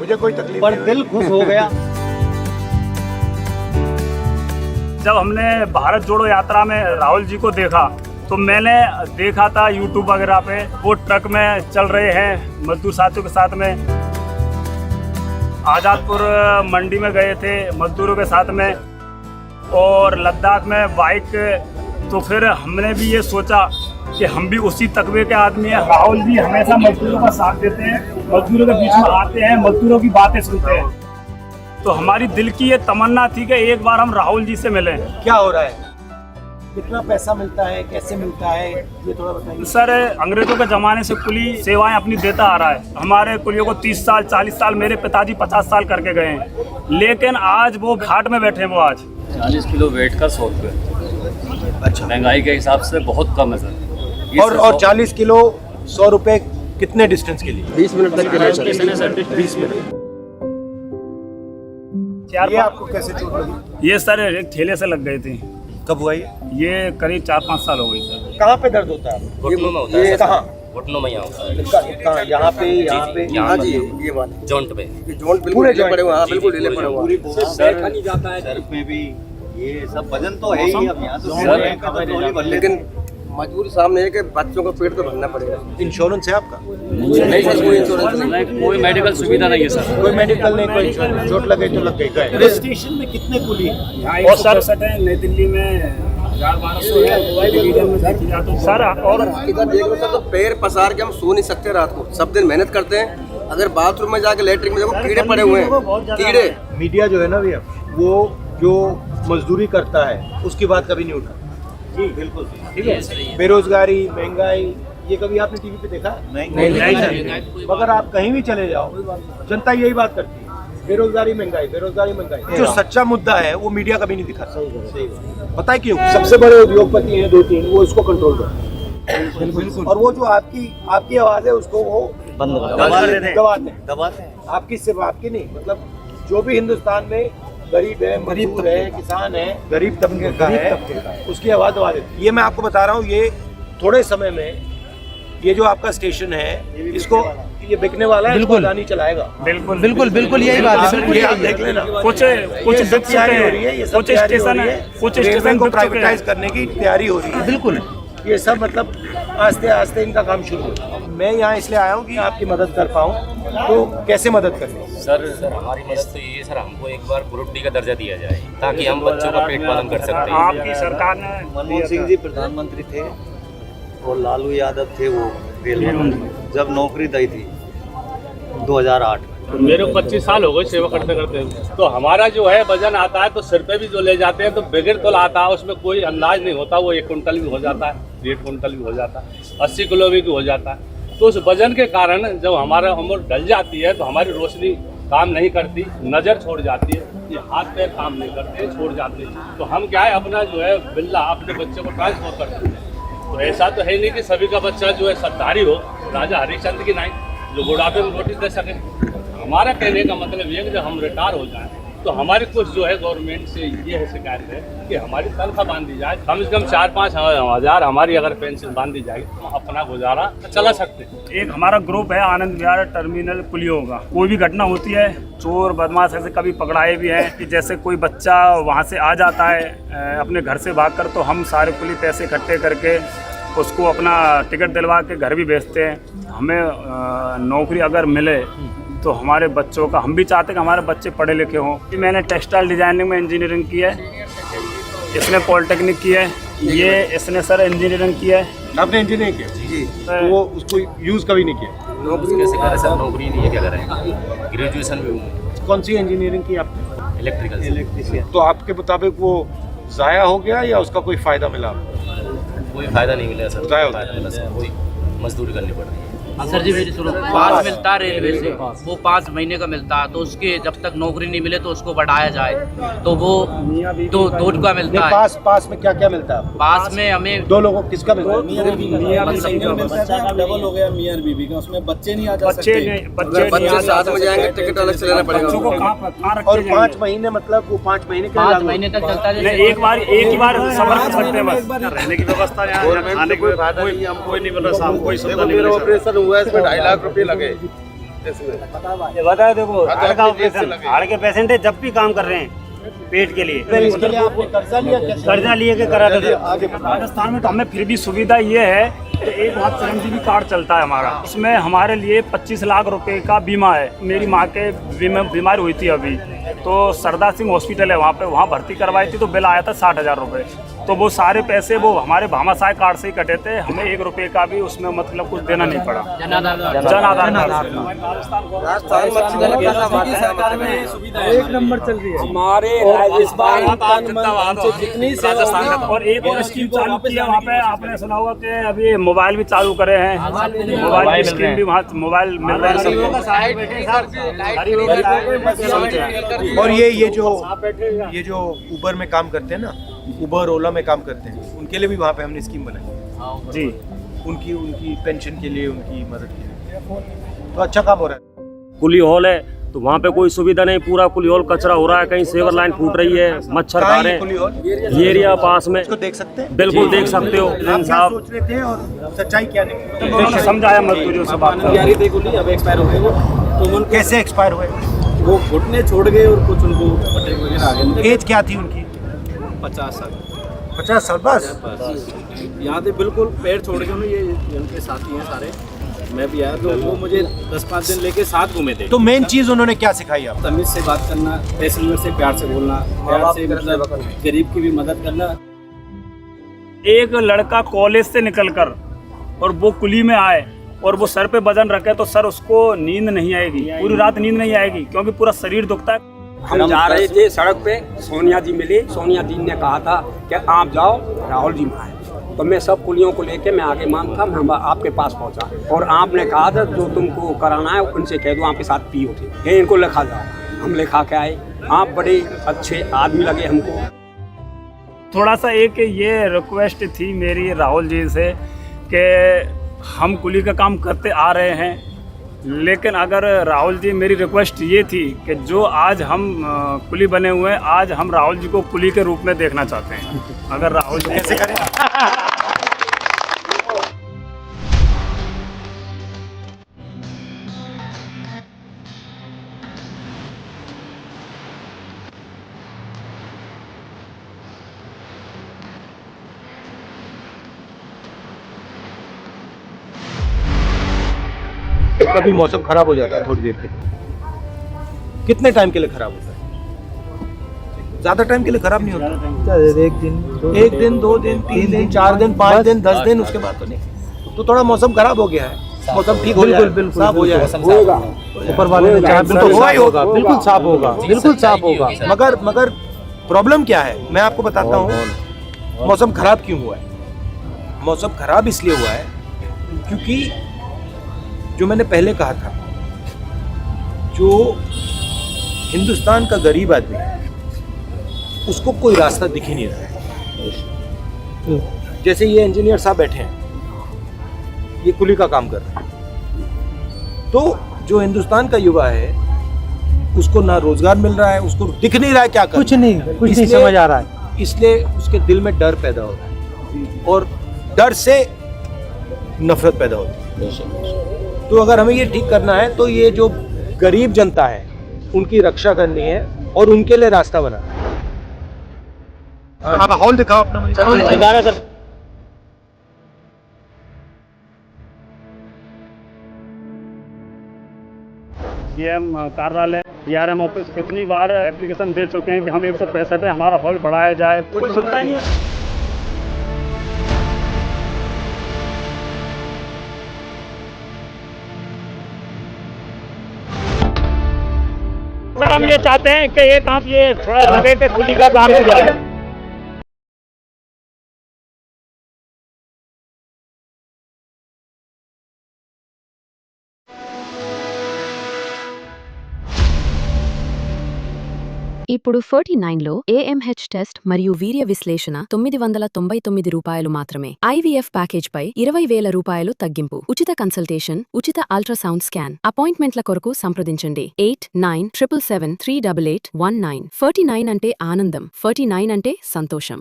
मुझे कोई तकलीफ पर नहीं। दिल खुश हो गया। जब हमने भारत जोड़ो यात्रा में राहुल जी को देखा तो मैंने देखा था यूट्यूब वगैरह पे, वो ट्रक में चल रहे हैं मजदूर साथियों के साथ में। आज़ादपुर मंडी में गए थे मजदूरों के साथ में, और लद्दाख में बाइक। तो फिर हमने भी ये सोचा कि हम भी उसी तकबे के आदमी हैं। राहुल जी हमेशा मजदूरों का साथ देते हैं, मजदूरों के बीच में आते हैं, मजदूरों की बातें सुनते हैं। तो हमारी दिल की ये तमन्ना थी कि एक बार हम राहुल जी से मिलें। क्या हो रहा है, कितना पैसा मिलता है, कैसे मिलता है, ये थोड़ा बताइए। सर, अंग्रेजों के ज़माने से कुली सेवाएं अपनी देता आ रहा है। हमारे कुलियों को 30 साल 40 साल, मेरे पिताजी 50 साल करके गए हैं, लेकिन आज वो घाट में बैठे हैं। वो आज 40 किलो वेट का 100 रुपये। अच्छा, महंगाई के हिसाब से बहुत कम है सर। और 40 किलो 100 रुपए कितने डिस्टेंस के लिए? 20 मिनट तक के लिए चलेगा। 20 मिनट। ये आपको कैसे चोट लगी? ये सर एक ठेले से लग गए थे। कब हुआ ये? ये करीब 4-5 साल हो गई सर। कहाँ पे दर्द होता है? घुटनों में होता है ये सर। कहाँ? घुटनों में यहाँ होता है। कहाँ? यहाँ पे, यहाँ पे? यहाँ जी, जी, ये वाले जॉइंट पे। जोन बिल्कुल पूरे ढीले पड़े हुए हैं। हाँ, जी, बिल्कुल जी, ढीले पूरे पड़े हुए हैं। सर में भी ये सब वजन तो है ही। अब यहाँ तो सर, लेकिन मजबूरी सामने है कि बच्चों का पेट तो भरना पड़ेगा। इंश्योरेंस है आपका? नहीं सर, कोई इंश्योरेंस नहीं। नहीं, कोई मेडिकल सुविधा नहीं है सर। कोई मेडिकल नहीं, कोई इंश्योरेंस। चोट लगे तो लग गई। स्टेशन में कितने कुली? और सर है नई दिल्ली में 1200 है, डिवीजन में देखी जाए तो सर। और इधर देख लो सर, तो पैर पसार के हम सो नहीं सकते रात को। सब दिन मेहनत करते हैं। अगर बाथरूम में जाके लेटरिन में देखो कीड़े पड़े हुए हैं, कीड़े। मीडिया जो है ना भैया, वो जो मजदूरी करता है उसकी बात कभी नहीं उठा। जी बिल्कुल ठीक है। बेरोजगारी, महंगाई, ये कभी आपने टीवी पे देखा? नहीं। मगर आप कहीं भी चले जाओ, जनता यही बात करती है, बेरोजगारी महंगाई, बेरोजगारी महंगाई। जो सच्चा मुद्दा है वो मीडिया कभी नहीं दिखाता। पता है क्यों? सबसे बड़े उद्योगपति हैं 2-3, वो इसको कंट्रोल करते हैं। और वो जो आपकी आवाज है उसको वो दबाते हैं। आपकी सिर्फ आपकी नहीं, मतलब जो भी हिंदुस्तान में गरीब है, मजदूर है, किसान है, गरीब तबके का है, उसकी आवाज दबा देते हैं। ये मैं आपको बता रहा हूँ, ये थोड़े समय में ये जो आपका स्टेशन है, इसको ये बिकने वाला है, बिल्कुल नहीं चलाएगा। बिल्कुल बिल्कुल बिल्कुल यही बात है। ये आप देख लेना। कुछ ये सब बिक चुके तैयारी हो रही है, ये हैं, सब कुछ तैयारी हो स्टेशन रही है, है, कुछ रेलवे स्टेशन को बिक चुके प्राइवेटाइज हैं। करने की तैयारी हो रही है। बिल्कुल ये सब मतलब आस्ते आस्ते इनका काम शुरू हो। मैं यहाँ इसलिए आया हूँ कि आपकी मदद कर पाऊँ, तो कैसे मदद करनी? सर हमारी मदद तो ये सर, हमको एक बार ग्रुप डी का दर्जा दिया जाए ताकि हम बच्चों का पेट पालन कर सकते हैं। आपकी सरकार ने मनमोहन सिंह जी प्रधानमंत्री थे और लालू यादव थे वो रेल मंत्री, जब नौकरी दी थी 2008 में। मेरे को 25 साल हो गए सेवा करते करते। तो हमारा जो है वजन आता है तो सिर पे भी जो ले जाते हैं तो बगैर तोल आता है, उसमें कोई अंदाज नहीं होता। वो 1 कुंटल भी हो जाता है, 1.5 कुंटल भी हो जाता है, 80 किलो भी हो जाता है। तो उस वजन के कारण जब हमारा उम्र ढल जाती है तो हमारी रोशनी काम नहीं करती, नज़र छोड़ जाती है, ये हाथ पैर काम नहीं करते, छोड़ जाते हैं। तो हम क्या है, अपना जो है बिल्ला अपने बच्चे को ट्रांसफर करते हैं। तो ऐसा तो है नहीं कि सभी का बच्चा जो है सरदारी हो, राजा हरिश्चंद्र की नाई जो बुढ़ापे में रोटी दे सके। हमारा कहने का मतलब ये है कि जब हम रिटायर हो जाएं तो हमारी कुछ जो है गवर्नमेंट से ये है शिकायत है कि हमारी तनख्वाह बांध दी जाए, कम से कम 4-5 हज़ार हमारी अगर पेंशन बांध दी जाएगी तो अपना गुजारा चला सकते हैं। एक हमारा ग्रुप है आनंद विहार टर्मिनल पुलियो का। कोई भी घटना होती है, चोर बदमाश ऐसे कभी पकड़ाए भी हैं कि जैसे कोई बच्चा वहाँ से आ जाता है अपने घर से भागकर, तो हम सारे पुलिस पैसे इकट्ठे करके उसको अपना टिकट दिलवा के घर भी भेजते हैं। हमें नौकरी अगर मिले तो हमारे बच्चों का, हम भी चाहते हैं कि हमारे बच्चे पढ़े लिखे हों। मैंने टेक्सटाइल डिजाइनिंग में इंजीनियरिंग की है, इसने पॉलिटेक्निक की है, ये इसने सर इंजीनियरिंग की है। आपने इंजीनियरिंग किया? जी। तो वो उसको यूज़ कभी नहीं किया? नौकरी कैसे करें सर, नौकरी नहीं है, क्या करें। ग्रेजुएशन भी हूँ। कौन सी इंजीनियरिंग की आपने? इलेक्ट्रिकल। तो आपके मुताबिक वो ज़ाया हो गया या उसका कोई फ़ायदा मिला आपको? कोई फायदा नहीं मिला सर, ज़ाया हो फायदा मिला सर, कोई मजदूरी करनी पड़ रही है। सर जी मेरी सुनो, पास मिलता है रेलवे से, वो 5 महीने का मिलता है। तो उसके जब तक नौकरी नहीं मिले तो उसको बढ़ाया जाए, तो वो 2 का मिलता है। पास में क्या क्या मिलता है? पास में हमें 2 लोगों किसका मिलता है? डबल हो गया मियां बीबी का, उसमें बच्चे नहीं आ जा सकते। बच्चे साथ में जाएंगे, टिकट अलग से लेना पड़ेगा। और 5 महीने, मतलब वो 5 महीने के 5 महीने तक चलता है। एक ही बार सफर कर सकते हैं बस। रहने की व्यवस्था यहाँ आने की कोई नहीं मिल रहा साहब, कोई सुविधा नहीं मिल रही। ऑपरेशन हुआ है, इसमें 2.5 लाख रुपए लगे। ये बताओ, देखो हार्ट का ऑपरेशन, हार्ट के पेशेंट है, जब भी काम कर रहे हैं पेट के लिए, इसके लिए आपने कर्जा लिया कैसे? कर्जा लिए के करा देते। राजस्थान में तो हमें फिर भी सुविधा ये है कि एक बात चिरंजीवी कार्ड चलता है हमारा, उसमें हमारे लिए 25 लाख रुपए का बीमा है। मेरी माँ के बीमार हुई थी अभी, तो सरदार सिंह हॉस्पिटल है वहाँ भर्ती करवाई थी, तो बिल आया था 60,000 रुपये। तो वो सारे पैसे वो हमारे भामाशाह कार्ड से ही कटे थे, हमें 1 रुपये का भी उसमें मतलब कुछ देना नहीं पड़ा। जन आधार एक नंबर चल रही है हमारे राजस्थान जितनी और एक और स्कीम चालू की है वहाँ पे, आपने सुना होगा कि अभी मोबाइल भी चालू करे हैं, मोबाइल की स्कीम भी वहाँ मोबाइल मिल रहा है सबको। और ये जो उबर में काम करते हैं ना, उबर ओला में काम करते हैं, उनके लिए भी वहाँ पे हमने स्कीम बनाई जी, उनकी पेंशन के लिए, उनकी मदद के लिए, तो अच्छा काम हो रहा है। कुली हॉल है तो वहाँ पे कोई सुविधा नहीं, पूरा कुली हॉल कचरा हो रहा है, कहीं सेवर लाइन फूट रही है, मच्छर खा रहे हैं, ये एरिया पास में, इसको देख सकते हैं, बिल्कुल देख सकते हो। आप क्या सोच रहे थे और सच्चाई क्या निकली? उन्होंने समझाया मजदूरियों से बात कर। अब एक्सपायर हो गए वो, तो उनको कैसे एक्सपायर हुए? वो घुटने छोड़ गए और कुछ उनको अटैक वगैरह आ गए। एज क्या थी उनकी? 50 साल 50 साल बस। यहाँ से बिल्कुल पैर छोड़ के उन्हें, ये उनके साथी हैं सारे, मैं भी आया तो वो मुझे 10-5 दिन लेके साथ घूमे थे। तो मेन चीज उन्होंने क्या सिखाई आपको? तमीज से बात करना, पैसेंजर से प्यार से बोलना, प्यार से मतलब गरीब की भी मदद करना। एक लड़का कॉलेज से निकलकर और वो कुली में आए और वो सर पे वजन रखे, तो सर उसको नींद नहीं आएगी, पूरी रात नींद नहीं आएगी, क्योंकि पूरा शरीर दुखता है। हम जा रहे थे सड़क पे, सोनिया जी मिली, सोनिया जी ने कहा था कि आप जाओ राहुल जी आए, तो मैं सब कुलियों को लेके मैं आगे मान था, मैं आपके पास पहुंचा और आपने कहा था जो तुमको कराना है उनसे कह दो, आपके साथ पी उठे, ये इनको लिखा जाओ। हम लिखा के आए, आप बड़े अच्छे आदमी लगे हमको। थोड़ा सा एक ये रिक्वेस्ट थी मेरी राहुल जी से कि हम कुली का काम करते आ रहे हैं, लेकिन अगर राहुल जी, मेरी रिक्वेस्ट ये थी कि जो आज हम कुली बने हुए हैं, आज हम राहुल जी को कुली के रूप में देखना चाहते हैं। अगर राहुल जी ऐसे करें। कभी मौसम खराब हो जाता है थोड़ी देर के लिए। कितने टाइम के लिए खराब होता है? ज्यादा टाइम के लिए खराब नहीं होता। एक दिन, 2 दिन, 3 दिन, 4 दिन, 5 दिन, 10 दिन, उसके बाद तो नहीं। तो थोड़ा मौसम खराब हो गया है, मौसम ठीक हो जाए, बिल्कुल साफ हो जाए, होगा, ऊपर वाले ने चाहा बिल्कुल होगा, बिल्कुल साफ होगा, बिल्कुल साफ होगा। मगर प्रॉब्लम क्या है, मैं आपको बताता हूँ मौसम खराब क्यों हुआ है। मौसम खराब इसलिए हुआ है क्योंकि जो मैंने पहले कहा था, जो हिंदुस्तान का गरीब आदमी है उसको कोई रास्ता दिख ही नहीं रहा है। जैसे ये इंजीनियर साहब बैठे हैं, ये कुली का काम कर रहे हैं, तो जो हिंदुस्तान का युवा है उसको ना रोजगार मिल रहा है, उसको दिख नहीं रहा है क्या कर, कुछ नहीं समझ आ रहा है, इसलिए उसके दिल में डर पैदा हो रहा है और डर से नफरत पैदा होती है। तो अगर हमें ये ठीक करना है तो ये जो गरीब जनता है उनकी रक्षा करनी है और उनके लिए रास्ता बनाना है। आप हॉल दिखाओ अपना मुझे। डीएम कार्यालय, डीआरएम ऑफिस कितनी बार एप्लीकेशन दे चुके हैं कि हम 165 है, हमारा हॉल बढ़ाया जाए, कोई सुनता ही नहीं है। हम ये चाहते हैं कि ये काम ये थोड़ा लगे कि कुली का काम हो जाए। ఇప్పుడు 49లో AMH టెస్ట్ మరియు వీర్య విశ్లేషణ 999 రూపాయలు మాత్రమే. IVF ప్యాకేజ్ పై 20,000 రూపాయలు తగ్గింపు. ఉచిత కన్సల్టేషన్, ఉచిత అల్ట్రాసౌండ్ స్కాన్. అపాయింట్మెంట్ల కొరకు సంప్రదించండి 8977738819. 49 అంటే ఆనందం, 49 అంటే సంతోషం.